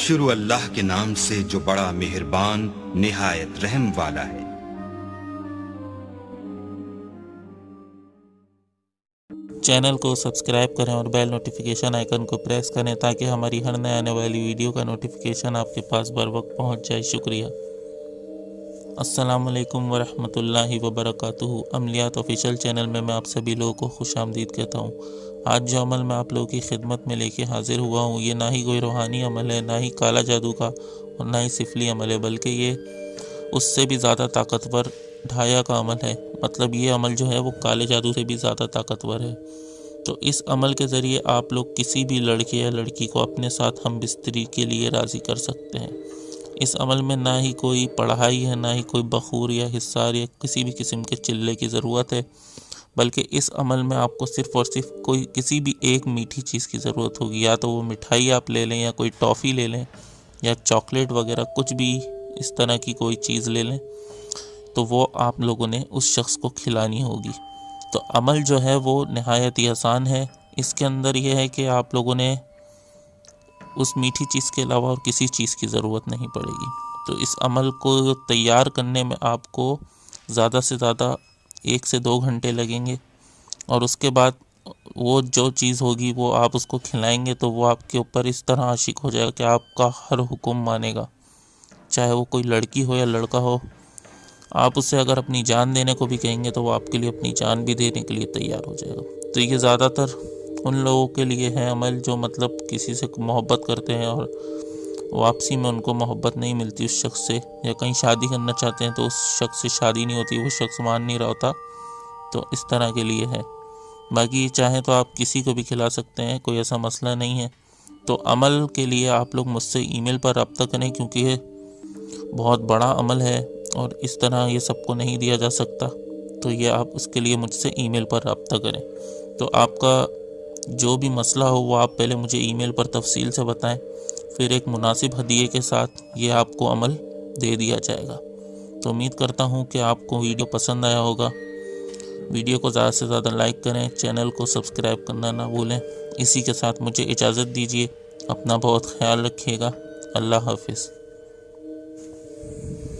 शुरू अल्लाह के नाम से जो बड़ा मेहरबान निहायत रहम वाला है। चैनल को सब्सक्राइब करें और बेल नोटिफिकेशन आइकन को प्रेस करें ताकि हमारी हर नए आने वाली वीडियो का नोटिफिकेशन आपके पास बर वक्त पहुँच जाए। शुक्रिया। अस्सलाम वालेकुम वरहमतुल्लाहि वबरकातुहू। अमलियात ऑफिशियल चैनल में मैं आप सभी लोगों को खुशामदीद कहता हूँ। आज जो अमल मैं आप लोगों की खिदमत में लेके हाजिर हुआ हूँ, ये ना ही कोई रूहानी अमल है, ना ही काला जादू का और ना ही सिफली अमल है, बल्कि ये उससे भी ज़्यादा ताकतवर ढाया का अमल है। मतलब ये अमल जो है वो काले जादू से भी ज़्यादा ताकतवर है। तो इस अमल के ज़रिए आप लोग किसी भी लड़के या लड़की को अपने साथ हम बिस्तरी के लिए राज़ी कर सकते हैं। इस अमल में ना ही कोई पढ़ाई है, ना ही कोई बखूर या हिस्सार या किसी भी किस्म के चिल्ले की ज़रूरत है, बल्कि इस अमल में आपको सिर्फ़ और सिर्फ कोई किसी भी एक मीठी चीज़ की ज़रूरत होगी। या तो वो मिठाई आप ले लें, या कोई टॉफ़ी ले लें, या चॉकलेट वगैरह कुछ भी इस तरह की कोई चीज़ ले लें, तो वो आप लोगों ने उस शख्स को खिलानी होगी। तो अमल जो है वो नहायत ही आसान है। इसके अंदर ये है कि आप लोगों ने उस मीठी चीज़ के अलावा और किसी चीज़ की ज़रूरत नहीं पड़ेगी। तो इस अमल को तैयार करने में आपको ज़्यादा से ज़्यादा 1 से 2 घंटे लगेंगे, और उसके बाद वो जो चीज़ होगी वो आप उसको खिलाएंगे तो वो आपके ऊपर इस तरह आशिक हो जाएगा कि आपका हर हुक्म मानेगा, चाहे वो कोई लड़की हो या लड़का हो। आप उससे अगर अपनी जान देने को भी कहेंगे तो वो आपके लिए अपनी जान भी देने के लिए तैयार हो जाएगा। तो ये ज़्यादातर उन लोगों के लिए है अमल जो मतलब किसी से मोहब्बत करते हैं और वापसी में उनको मोहब्बत नहीं मिलती उस शख्स से, या कहीं शादी करना चाहते हैं तो उस शख्स से शादी नहीं होती, वो शख्स मान नहीं रहा होता, तो इस तरह के लिए है। बाकी चाहें तो आप किसी को भी खिला सकते हैं, कोई ऐसा मसला नहीं है। तो अमल के लिए आप लोग मुझसे ईमेल पर रब्ता करें, क्योंकि ये बहुत बड़ा अमल है और इस तरह ये सबको नहीं दिया जा सकता। तो ये आप उसके लिए मुझसे ईमेल पर रब्ता करें। तो आपका जो भी मसला हो वो आप पहले मुझे ईमेल पर तफसील से बताएं, फिर एक मुनासिब हदिये के साथ ये आपको अमल दे दिया जाएगा। तो उम्मीद करता हूँ कि आपको वीडियो पसंद आया होगा। वीडियो को ज़्यादा से ज़्यादा लाइक करें, चैनल को सब्सक्राइब करना ना भूलें। इसी के साथ मुझे इजाज़त दीजिए। अपना बहुत ख्याल रखिएगा। अल्लाह हाफिज़।